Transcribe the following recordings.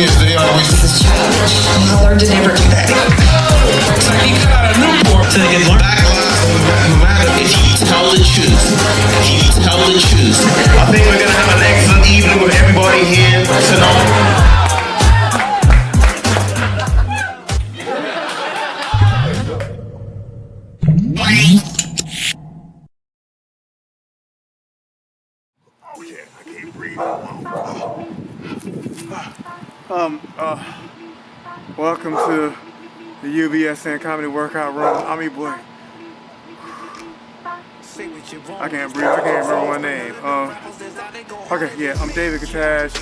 kids, they always. This is childish. I'll learn to never do that. So he cut out a Newport to get Black Lives Matter. If you tell the truth, I think we're gonna have an excellent evening with everybody here tonight. Welcome to the Ubsn Comedy Workout Room. I'm Riebold. I can't breathe. I can't remember my name. Okay, yeah, I'm David Catash.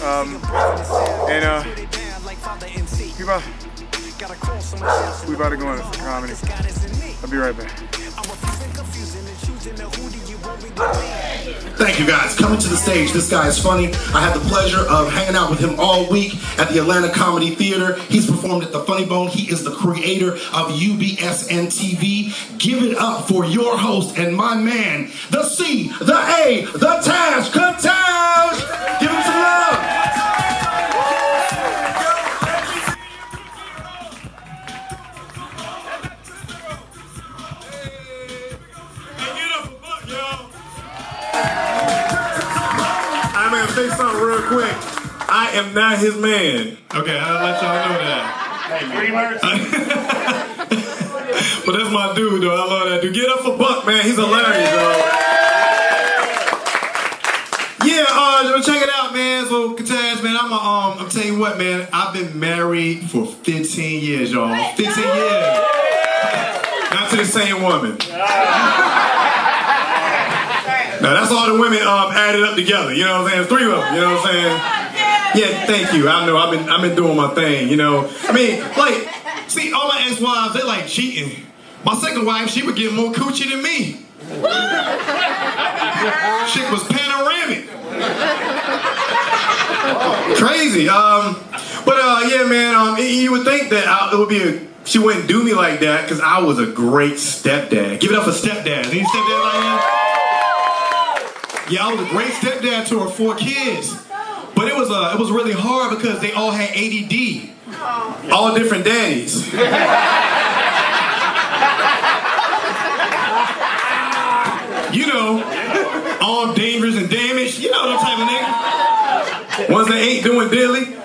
We about to go into some comedy. I'll be right back. Thank you guys. Coming to the stage, this guy is funny. I had the pleasure of hanging out with him all week at the Atlanta Comedy Theater. He's performed at the Funny Bone. He is the creator of Ubsn TV. Give it up for your host and my man, the C, the A, the Tash, Catash. Give him some love. I'm gonna say something real quick. I am not his man. Okay, I'll let y'all know that. Hey, dreamers. But that's my dude, though. I love that dude. Get up for Buck, man. He's hilarious, though. Yeah, check it out, man. So, Catash, man, I'm telling you what, man. I've been married for 15 years, y'all. 15 years. Not to the same woman. Now that's all the women added up together, you know what I'm saying? 3 of them, you know what I'm saying? Yeah, thank you. I know I've been doing my thing, you know. I mean, like, see, all my ex-wives, they like cheating. My second wife, she would get more coochie than me. Chick was panoramic. Crazy. Yeah, man. You would think that it would be she wouldn't do me like that because I was a great stepdad. Give it up for stepdad. Any stepdad like that? Yeah, I was a great stepdad to her 4 kids, but it was really hard because they all had ADD, all different daddies. You know, all dangerous and damaged. You know that type of nigga. Ones that ain't doing diddly.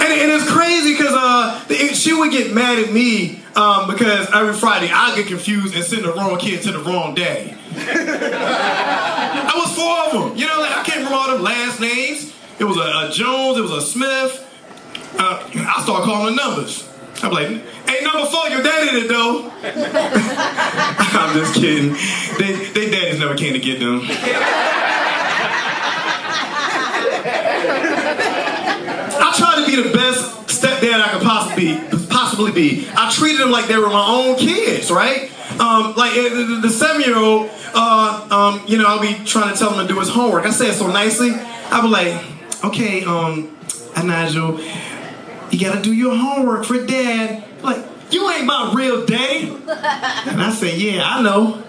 And it's crazy because she would get mad at me because every Friday I get confused and send the wrong kid to the wrong daddy. I was 4 of them. You know, like, I can't remember all them last names. It was a Jones, it was a Smith. I started calling the numbers. I'm like, hey, number 4, your daddy did though. I'm just kidding. They daddies never came to get them. I tried to be the best stepdad I could possibly be. I treated them like they were my own kids, right? Like the 7-year-old, you know, I'll be trying to tell him to do his homework. I say it so nicely. I'll be like, okay, Nigel, you gotta do your homework for dad. Like, you ain't my real daddy. And I say, yeah, I know.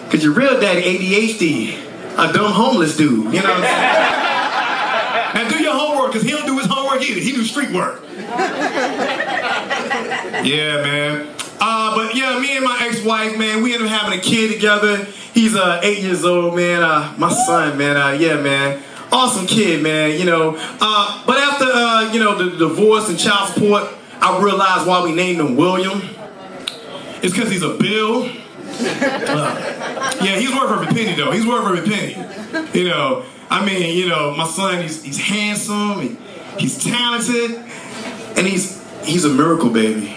Cause your real daddy ADHD, a dumb homeless dude, you know what I'm saying? Now do your homework, cause he don't do his homework either. He do street work. Yeah, man. But yeah, me and my ex-wife, man, we ended up having a kid together. He's 8 years old, man. My son, man. Yeah, man. Awesome kid, man. You know. But after you know, the divorce and child support, I realized why we named him William. It's because he's a Bill. Yeah, he's worth every penny though. He's worth every penny. You know. I mean, you know, my son, he's handsome, he's talented, and he's a miracle baby.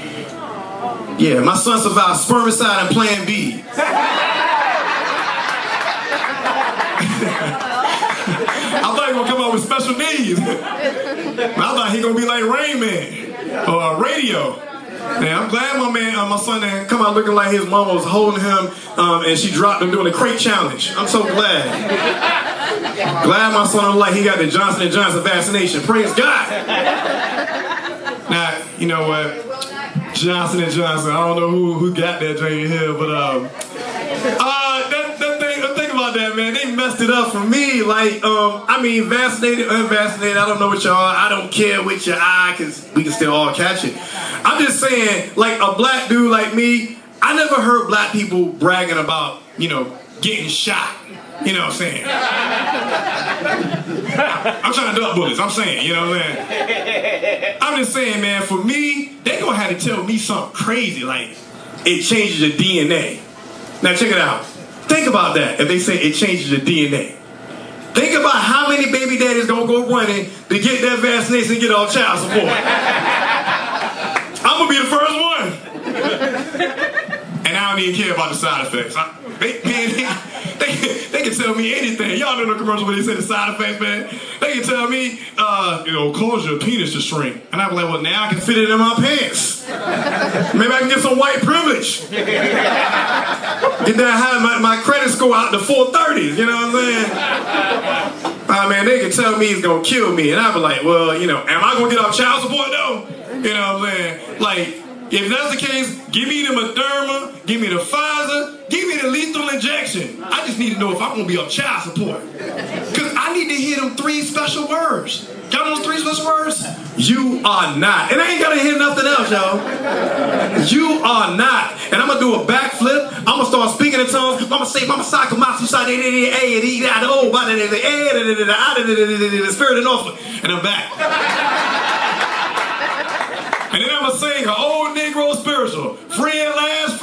Yeah, my son survived spermicide and Plan B. I thought he was gonna come out with special needs. I thought he gonna be like Rain Man or Radio. Man, I'm glad my son didn't come out looking like his mama was holding him and she dropped him doing the crate challenge. I'm so glad. Glad my son looked like he got the Johnson & Johnson vaccination. Praise God. Now, you know what? Johnson & Johnson, I don't know who got that drink in here, but the thing about that, man, they messed it up for me. Like, I mean, vaccinated, unvaccinated, I don't know what y'all are. I don't care with your eye, because we can still all catch it. I'm just saying, like, a black dude like me, I never heard black people bragging about, you know, getting shot. You know what I'm saying? I'm trying to duck bullets. I'm saying, you know what I'm saying? I'm just saying, man, for me, they gonna have to tell me something crazy, like it changes your DNA. Now check it out. Think about that. If they say it changes your DNA, think about how many baby daddies gonna go running to get that vaccination and get all child support. I'm gonna be the first one. And I don't even care about the side effects. They can tell me anything. Y'all know the commercial where they say the side effects, man. They can tell me, it'll cause your penis to shrink. And I'm like, well, now I can fit it in my pants. Maybe I can get some white privilege. And then I have my credit score out to 430s, you know what I'm saying? Man, they can tell me it's gonna kill me. And I'll be like, well, you know, am I gonna get off child support though? You know what I'm saying? Like, if that's the case, give me the Moderna, give me the Pfizer, give me the lethal injection. I just need to know if I'm gonna be on child support. Cause I need to hear them 3 special words. Y'all know those 3 special words? You are not. And I ain't gotta hear nothing else, y'all. You are not. And I'm gonna do a backflip. I'm gonna start speaking in tongues. I'm gonna say, Mama Sakamasu Sa de de a and e da the o ba de de the spirit and offer. And I'm back. And then I'm gonna sing an old Negro spiritual. Free at last,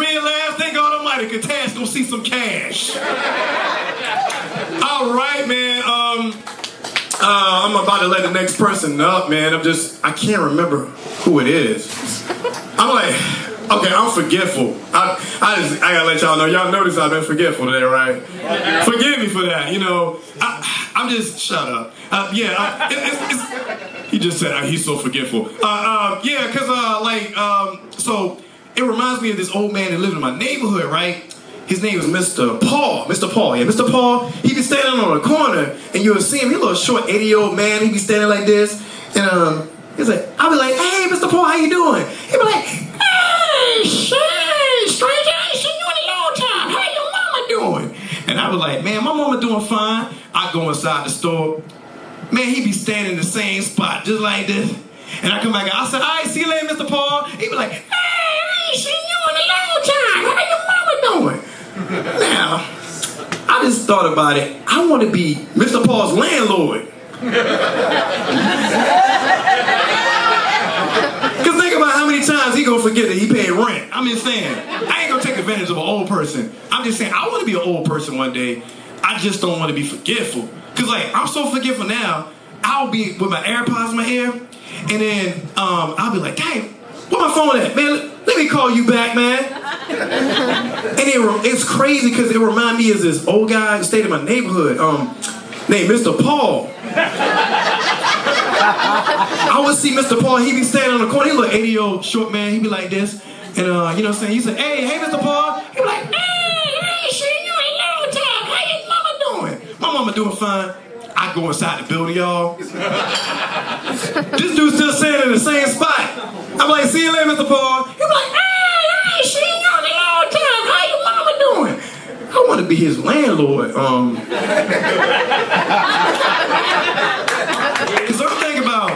thank God Almighty, Catash gonna see some cash. All right, man. I'm about to let the next person up, man. I can't remember who it is. I'm like, okay, I'm forgetful. I gotta let y'all know. Y'all notice I've been forgetful today, right? Forgive me for that. You know, I'm just shut up. He just said he's so forgetful. Yeah, cause so it reminds me of this old man that lived in my neighborhood, right? His name was Mr. Paul. Mr. Paul, yeah, Mr. Paul. He be standing on a corner, and you'll see him. He's a little short, 80-year-old man. He be standing like this, and he's like, I'll be like, hey, Mr. Paul, how you doing? He be like, hey, stranger, I ain't seen you in a long time. How your mama doing? And I was like, man, my mama doing fine. I go inside the store. Man, he be standing in the same spot, just like this. And I come back out. I said, all right, see you later, Mr. Paul. He be like, hey, I ain't seen you in a long time. How your mama doing? Now, I just thought about it. I want to be Mr. Paul's landlord. Because think about how many times he gonna forget that he paid rent. I'm just saying, I ain't gonna take advantage of an old person. I'm just saying, I want to be an old person one day. I just don't want to be forgetful. Because like, I'm so forgetful now, I'll be with my AirPods in my ear, and then I'll be like, dang, where my phone at? Man, let me call you back, man. And it's crazy because it reminds me of this old guy who stayed in my neighborhood, named Mr. Paul. I would see Mr. Paul, he be standing on the corner, he look 80-year-old short man, he be like this, and you know what I'm saying, he said, hey, Mr. Paul, he be like, hey, I ain't seen you in a long time, how your mama doing? My mama doing fine. I go inside the building, y'all. This dude's still standing in the same spot. I'm like, see you later, Mr. Paul. He be like, hey, I ain't seen you in a long time, how your mama doing? I want to be his landlord. Because I'm thinking about,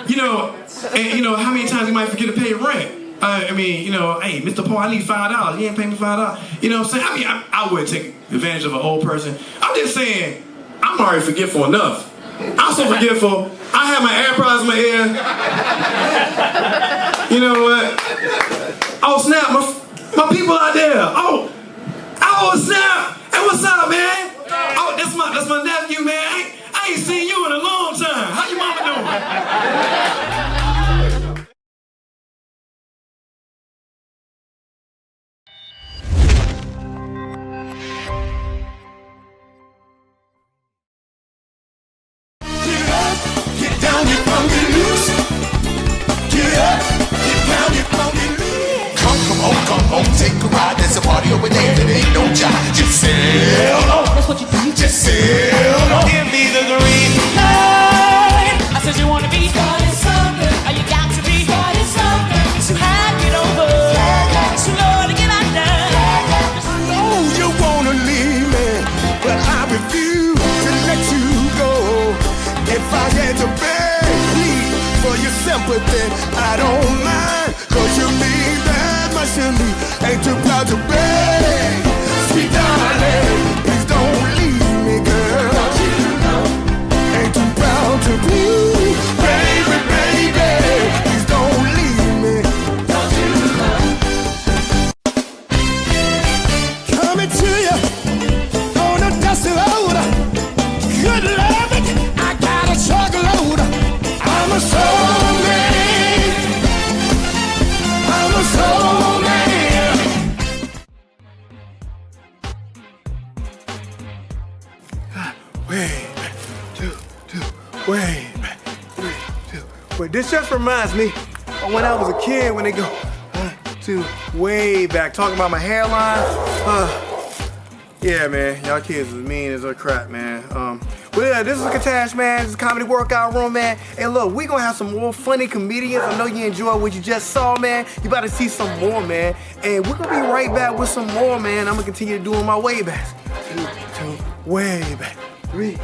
you know, how many times you might forget to pay rent. I mean, you know, hey, Mr. Paul, I need $5. You ain't paying me $5. You know what I'm saying? I mean, I wouldn't take advantage of an old person. I'm just saying, I'm already forgetful enough. I'm so forgetful, I have my AirPods in my ear. You know what? Oh, snap, my people out there. Oh, snap. Hey, what's up, man? Oh, that's my nephew, man. I ain't seen you in a long time. How your mama doing? Come on, take a ride. There's a party over there that ain't no job. Just sail on. That's what you do. Just sail on. Give me the green light. I said you wanna be starting something. Are you got to be starting something? So have it over. So Lord, get out there. I know you wanna leave me, but I refuse. especially. Ain't too proud to beg. Sweet darling, please don't leave me, girl. Ain't too proud to be, baby, baby. Please don't leave me. Coming to you on a dusty road. Good loving, I got a truckload. I'm a soul man. I'm a soul man. Way back, way back, 3, 2. Wait, this just reminds me of when I was a kid when they go 1, 2, way back, talking about my hairline. Yeah, man, y'all kids is mean as a crap, man. But yeah, this is Catash, man. This is Comedy Workout Room, man. And look, we gonna have some more funny comedians. I know you enjoyed what you just saw, man. You about to see some more, man. And we're gonna be right back with some more, man. I'm gonna continue doing my way backs. 2, 2, way back. 3, 2.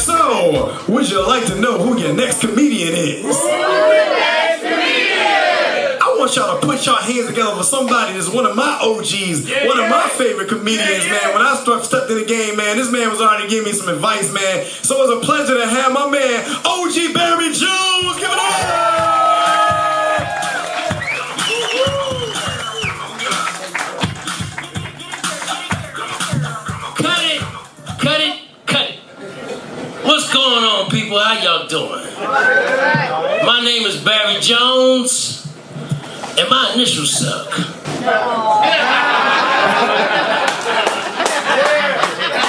So, would you like to know who your next comedian is? I want y'all to put your hands together for somebody that's one of my OGs, one of my favorite comedians, man. When I stepped in the game, man, this man was already giving me some advice, man. So it was a pleasure to have my man, OG Barry Jones. Give it up! What's going on, people? How y'all doing? My name is Barry Jones, and my initials suck.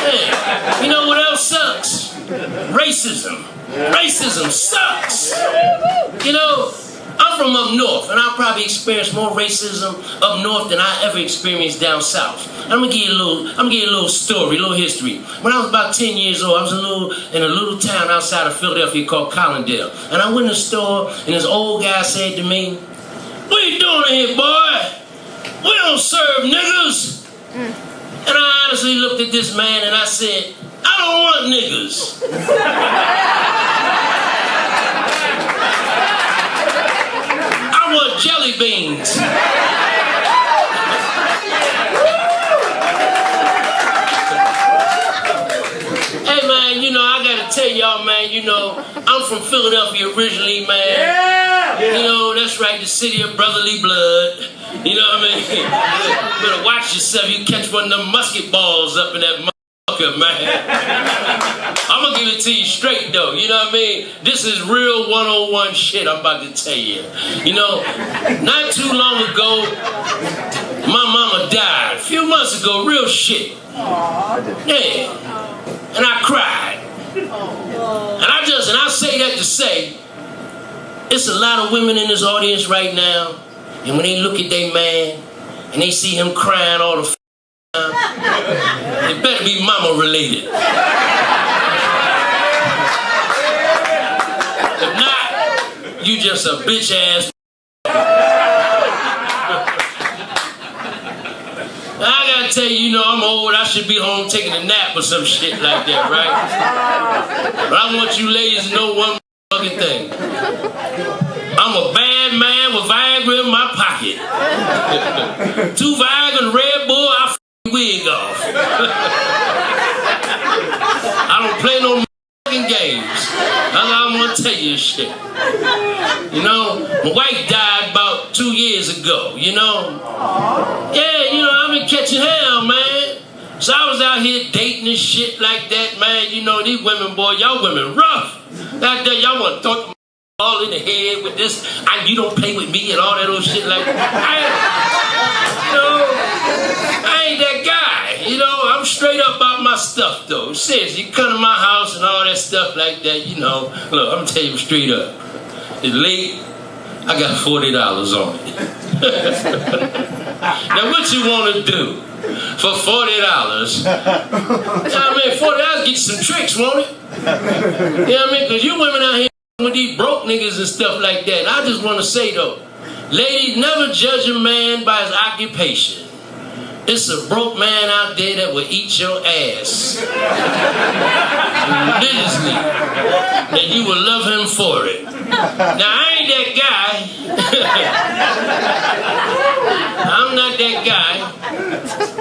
Hey, you know what else sucks? Racism. Racism sucks. You know, I'm from up north, and I probably experienced more racism up north than I ever experienced down south. I'm gonna give you a little story, a little history. When I was about 10 years old, I was in a little town outside of Philadelphia called Collindale. And I went in the store, and this old guy said to me, "What you doing here, boy? We don't serve niggas." And I honestly looked at this man and I said, "I don't want niggas." I want jelly beans. Hey man, you know, I gotta tell y'all, man, you know, I'm from Philadelphia originally, man. Yeah. You know, that's right, the city of brotherly blood. You know what I mean? You better watch yourself, you catch one of them musket balls up in that motherfucker, man. I'm gonna give it to you straight though, you know what I mean? This is real 101 shit I'm about to tell you. You know, not too long ago, my mama died. A few months ago, real shit. Yeah. And I cried. And I say that to say, it's a lot of women in this audience right now, and when they look at their man, and they see him crying all the time, it better be mama related. If not, you just a bitch ass. I gotta tell you, you know, I'm old, I should be home taking a nap or some shit like that, right? But I want you ladies to know one fucking thing. I'm a bad man with Viagra in my pocket. 2 Viagra and Riebold, I f***ing wig off. I don't play no fucking games. I'm gonna tell you this shit. You know, my wife died about 2 years ago, you know? Yeah, you know, I've been catching hell, man. So I was out here dating and shit like that, man. You know, these women, boy, y'all women rough. Out there, y'all want to talk all in the head with this, you don't play with me and all that old shit like that. I ain't that guy. You know, I'm straight up about my stuff, though. Seriously, you come to my house and all that stuff like that, you know. Look, I'm gonna tell you straight up. It's late, I got $40 on it. Now, what you want to do for $40? I mean, $40 get you some tricks, won't it? You know what I mean? Because you women out here with these broke niggas and stuff like that. And I just want to say, though, ladies, never judge a man by his occupation. It's a broke man out there that will eat your ass religiously, and you will love him for it. Now, I ain't that guy, that guy,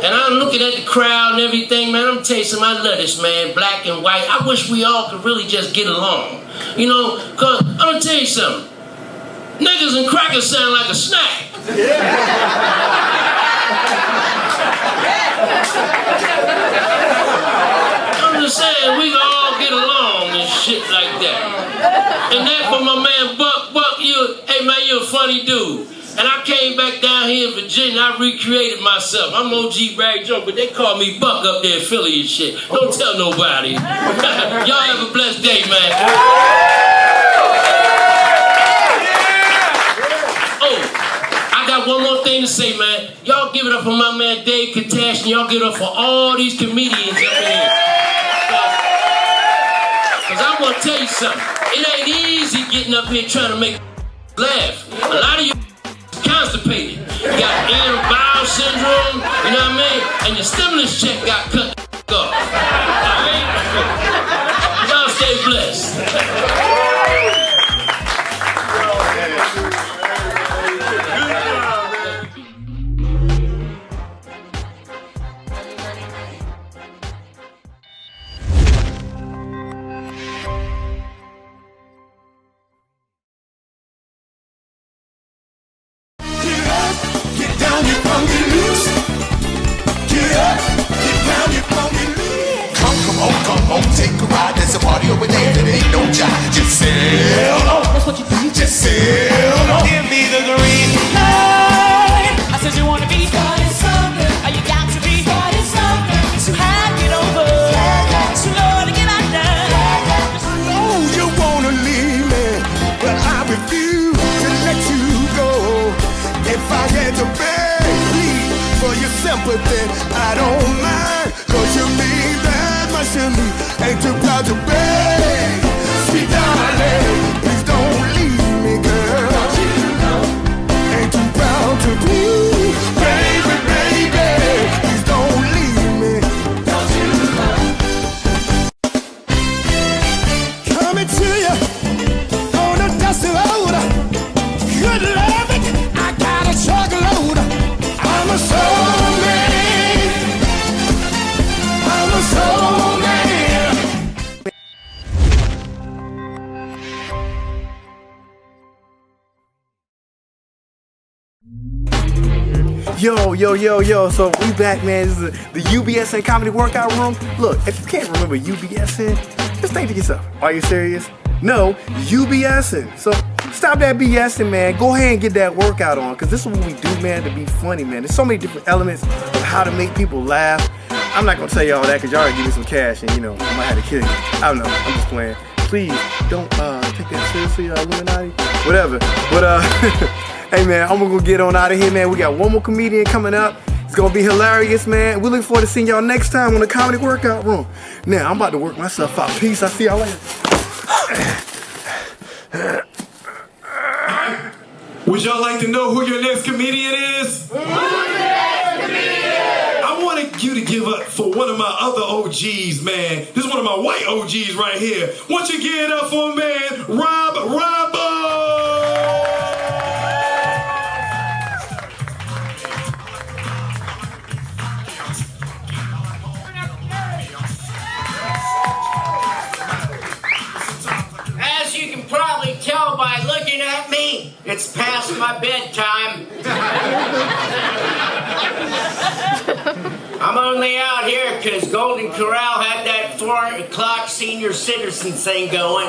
and I'm looking at the crowd and everything, man. I'm telling you something, I love this, man, black and white. I wish we all could really just get along. You know, because I'm going to tell you something. Niggas and crackers sound like a snack. I'm just saying, we can all get along and shit like that. And that for my man Buck, hey man, you're a funny dude. And I came back down here in Virginia, I recreated myself. I'm OG Barry Jones, but they call me Buck up there in Philly and shit. Don't tell nobody. Y'all have a blessed day, man. Oh, I got one more thing to say, man. Y'all give it up for my man Dave Catash, and y'all give it up for all these comedians up here. Because I want to tell you something. It ain't easy getting up here trying to make laugh. A lot of you constipated. You got irritable bowel syndrome, you know what I mean? And your stimulus check got cut off. Alright? Y'all stay blessed. Come on, take a ride. There's a party over there that ain't no job. Just sail on. That's what you do. Just sail on. Give me the green light. I said you wanna be starting something. Oh, you got to be starting something. It's too high to get over. It's too low to get out there. I know you wanna leave me, but I refuse to let you go. If I had to beg, please, for your sympathy, I don't mind. Cause you mean that much to me. Ain't too proud to beg. Sweet darling, please don't leave me, girl. Ain't too proud to be. Baby, baby, please don't leave me. Don't you know? Coming to you on a dusty road. Good loving, I got a truckload. I'm a soul man. I'm a soul man. Yo, so we back, man. This is the Ubsn Comedy Workout Room. Look, if you can't remember Ubsn, just think to yourself, are you serious? No, Ubsn. So stop that BSing, man. Go ahead and get that workout on, because this is what we do, man, to be funny, man. There's so many different elements of how to make people laugh. I'm not going to tell you all that, because y'all already give me some cash, and, you know, I might have to kill you. I don't know. I'm just playing. Please, don't take that seriously, Illuminati. Whatever. But, hey, man, I'm going to go get on out of here, man. We got one more comedian coming up. It's going to be hilarious, man. We look forward to seeing y'all next time on the Comedy Workout Room. Now, I'm about to work myself out. Peace. I'll see y'all later. Would y'all like to know who your next comedian is? Who's your next comedian? I wanted you to give up for one of my other OGs, man. This is one of my white OGs right here. Won't you give it up for man, Riebold? As you can probably tell by looking at me, it's past my bedtime. I'm only out here because Golden Corral had that 4 o'clock senior citizen thing going.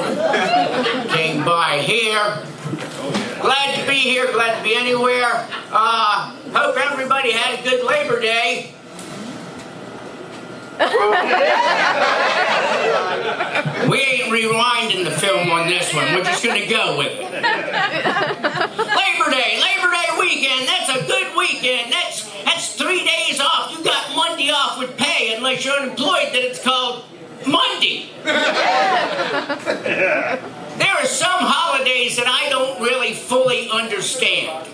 Came by here. Glad to be here, glad to be anywhere. Hope everybody had a good Labor Day. We ain't rewinding the film on this one. We're just gonna go with it. Labor Day weekend. That's a good weekend. That's 3 days off. You got Monday off with pay, unless you're unemployed. Then it's called Monday. There are some holidays that I don't really fully understand.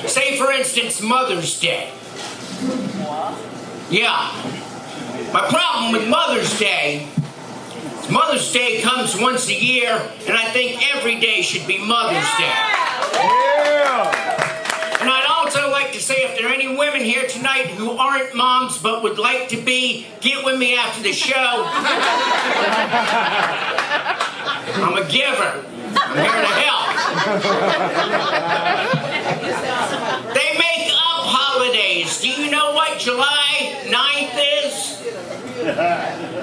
Say, for instance, Mother's Day. Yeah. My problem with Mother's Day comes once a year, and I think every day should be Mother's Day. Yeah. And I'd also like to to say if there are any women here tonight who aren't moms but would like to be, get with me after the show. I'm a giver. I'm here to help. They make up holidays. Do you know what July 9th is?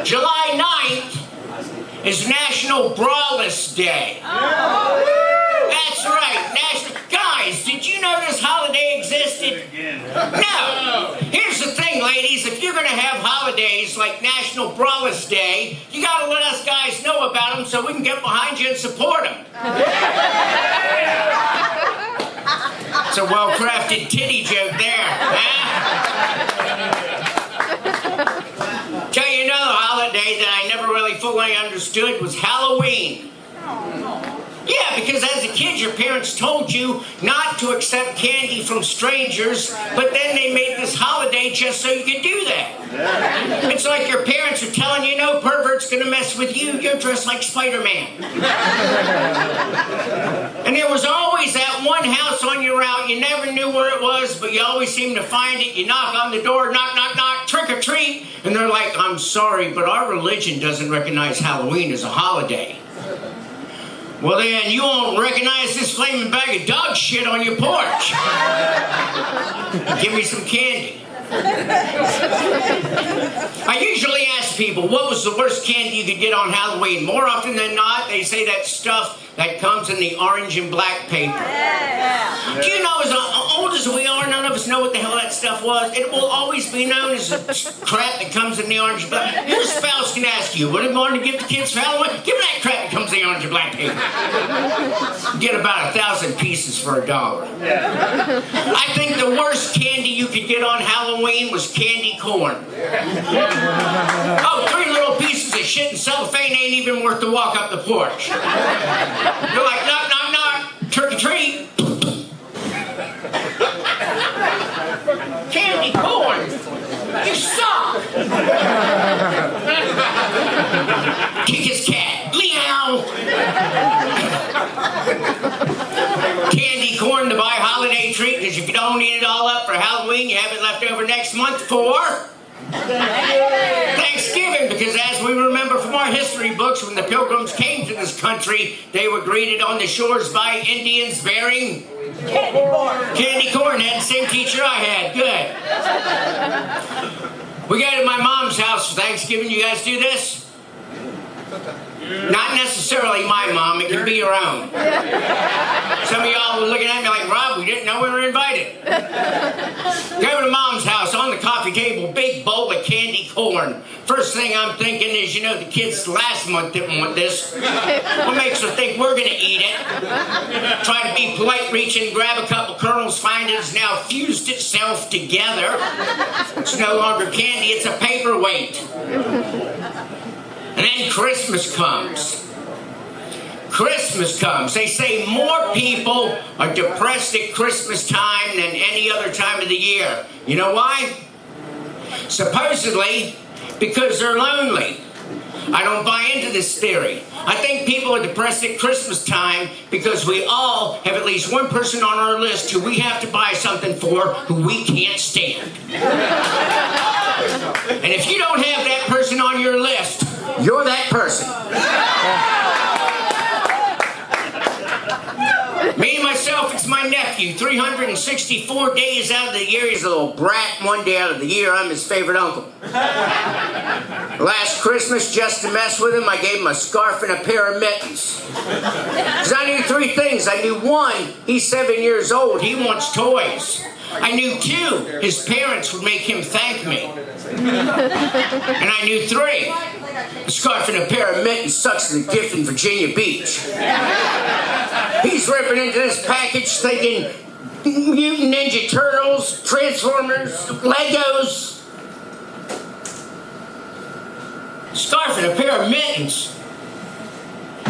July 9th is National Braless Day. That's right. Guys, did you know this holiday existed? No. Here's the thing, ladies. If you're going to have holidays like National Braless Day, you got to let us guys know about them so we can get behind you and support them. It's a well-crafted titty joke there, huh? Tell you another holiday that I never really fully understood was Halloween. Yeah, because as a kid, your parents told you not to accept candy from strangers, but then they made this holiday just so you could do that. It's like your parents are telling you, no pervert's gonna mess with you, you're dressed like Spider-Man. And there was always that one house on your route, you never knew where it was, but you always seemed to find it. You knock on the door, knock, knock, knock, trick or treat, and they're like, I'm sorry, but our religion doesn't recognize Halloween as a holiday. Well then, you won't recognize this flaming bag of dog shit on your porch. Give me some candy. I usually ask people, what was the worst candy you could get on Halloween? More often than not, they say that stuff that comes in the orange and black paper. Do you know, as old as we are, none of us know what the hell that stuff was. It will always be known as the crap that comes in the orange and black. Your spouse can ask you, what do you want to give the kids for Halloween? Give them that crap that comes in the orange and black paper. Get about 1,000 pieces for $1. I think the worst candy you could get on Halloween was candy corn. Oh, 3 little pieces of shit and cellophane ain't even worth the walk up the porch. You're like, knock, knock, knock, trick or treat. Candy corn, you suck. Kick his cat, meow. Candy corn to buy holiday treat because you don't eat it all up for Halloween. You have it left over next month for Thanksgiving, because as we remember from our history books, when the Pilgrims came to this country, they were greeted on the shores by Indians bearing candy corn. Candy corn. Had the same teacher I had. Good. We go to my mom's house for Thanksgiving. You guys do this? Not necessarily my mom, it can be your own. Some of y'all were looking at me like, Rob, we didn't know we were invited. Go to mom's house, on the coffee table, big bowl of candy corn. First thing I'm thinking is, you know, the kids last month didn't want this. What makes her think we're gonna eat it? Try to be polite, reach in, grab a couple kernels, find it's now fused itself together. It's no longer candy, it's a paperweight. And then Christmas comes. Christmas comes. They say more people are depressed at Christmas time than any other time of the year. You know why? Supposedly, because they're lonely. I don't buy into this theory. I think people are depressed at Christmas time because we all have at least one person on our list who we have to buy something for who we can't stand. And if you don't have that person on your list, you're that person. Me and myself, it's my nephew. 364 days out of the year, he's a little brat. One day out of the year, I'm his favorite uncle. Last Christmas, just to mess with him, I gave him a scarf and a pair of mittens. Because I knew 3 things. I knew 1, he's 7 years old. He wants toys. I knew 2, his parents would make him thank me. And I knew 3, a scarf and a pair of mittens sucks the gift in Virginia Beach. He's ripping into this package thinking Mutant Ninja Turtles, Transformers, Legos. Scarf and a pair of mittens.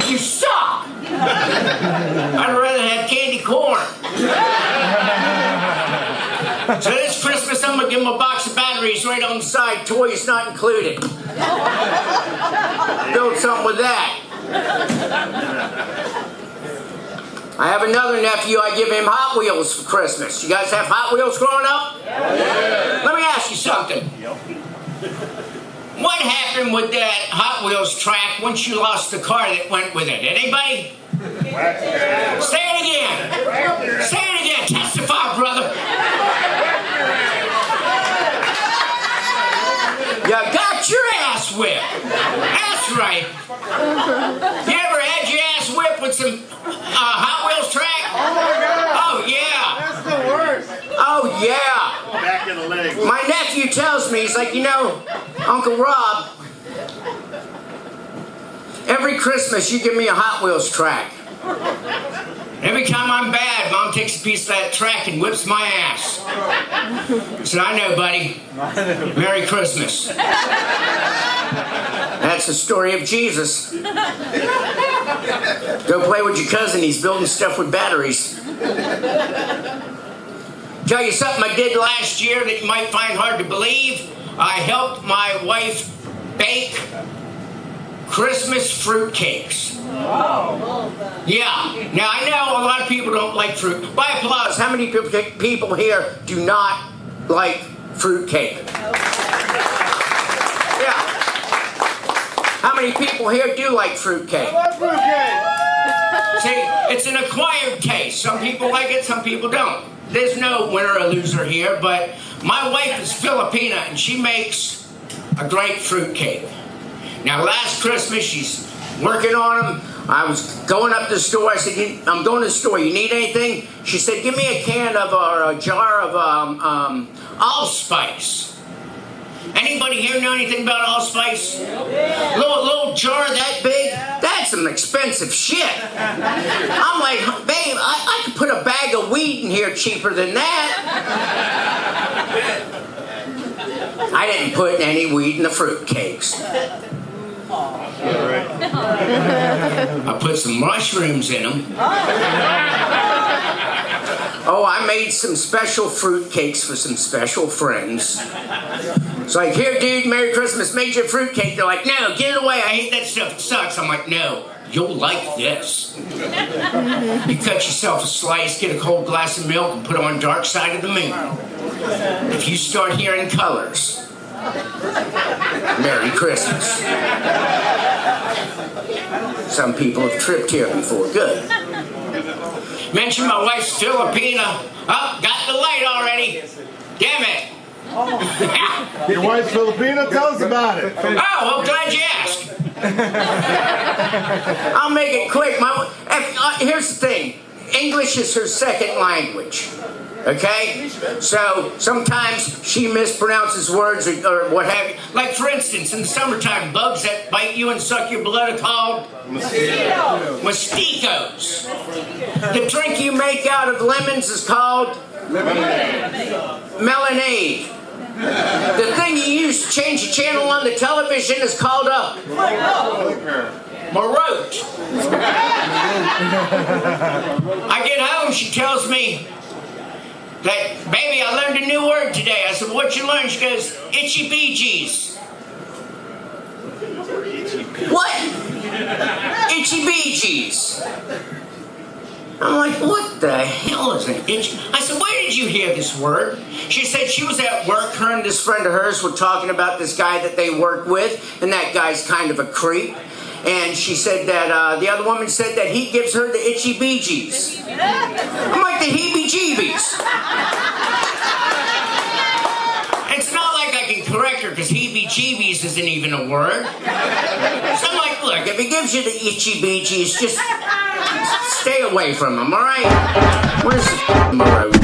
You suck! I'd rather have candy corn. So this Christmas, I'm gonna give him a box of batteries right on the side. Toys not included. Build something with that. I have another nephew, I give him Hot Wheels for Christmas. You guys have Hot Wheels growing up? Yeah. Let me ask you something. What happened with that Hot Wheels track once you lost the car that went with it? Anybody? Say it again. Say it again. Testify, brother. You got your ass whipped. That's right. You ever had your ass whipped with some Hot Wheels track? Oh, yeah. That's the worst. Oh, yeah. Back in the leg. My nephew tells me, he's like, you know, Uncle Rob, every Christmas you give me a Hot Wheels track. Every time I'm bad, Mom takes a piece of that track and whips my ass. I said, I know, buddy. Merry Christmas. That's the story of Jesus. Go play with your cousin. He's building stuff with batteries. Tell you something I did last year that you might find hard to believe. I helped my wife bake Christmas fruitcakes. Wow. Yeah. Now, I know a lot of people don't like fruit. By applause, how many people here do not like fruitcake? Yeah. How many people here do like fruitcake? I love fruitcake. See, it's an acquired taste. Some people like it, some people don't. There's no winner or loser here, but my wife is Filipina, and she makes a great fruitcake. Now, last Christmas, she's working on them. I was going up to the store. I said, I'm going to the store. You need anything? She said, give me a can of, or a jar of allspice. Anybody here know anything about allspice? Little jar that big? That's some expensive shit. I'm like, babe, I could put a bag of weed in here cheaper than that. I didn't put any weed in the fruitcakes. I put some mushrooms in them. Oh, I made some special fruit cakes for some special friends. It's like, here, dude, Merry Christmas, made you a fruit cake. They're like, no, get it away. I hate that stuff. It sucks. I'm like, no, you'll like this. You cut yourself a slice, get a cold glass of milk, and put it on Dark Side of the Moon. If you start hearing colors, Merry Christmas. Some people have tripped here before. Good. Mention my wife's Filipina. Oh, got the light already. Damn it. Your wife's Filipino? Tell us about it. Oh, well, glad you asked. I'll make it quick. Here's the thing. English is her second language. Okay? So, sometimes she mispronounces words or what have you. Like, for instance, in the summertime, bugs that bite you and suck your blood are called? Mosquitoes. The drink you make out of lemons is called? Melonade. The thing you use to change the channel on the television is called a Marote. I get home, she tells me that, baby, I learned a new word today. I said, what'd you learn? She goes, itchy beegees. What? Itchy beegees. I'm like, what the hell is an itch? I said, where did you hear this word? She said she was at work. Her and this friend of hers were talking about this guy that they work with, and that guy's kind of a creep. And she said that the other woman said that he gives her the itchy beegees. I'm like, the heebie-jeebies. It's not like I can correct her because heebie-jeebies isn't even a word. So I'm like, look, if he gives you the itchy beegees, just stay away from him, all right? Where's the road?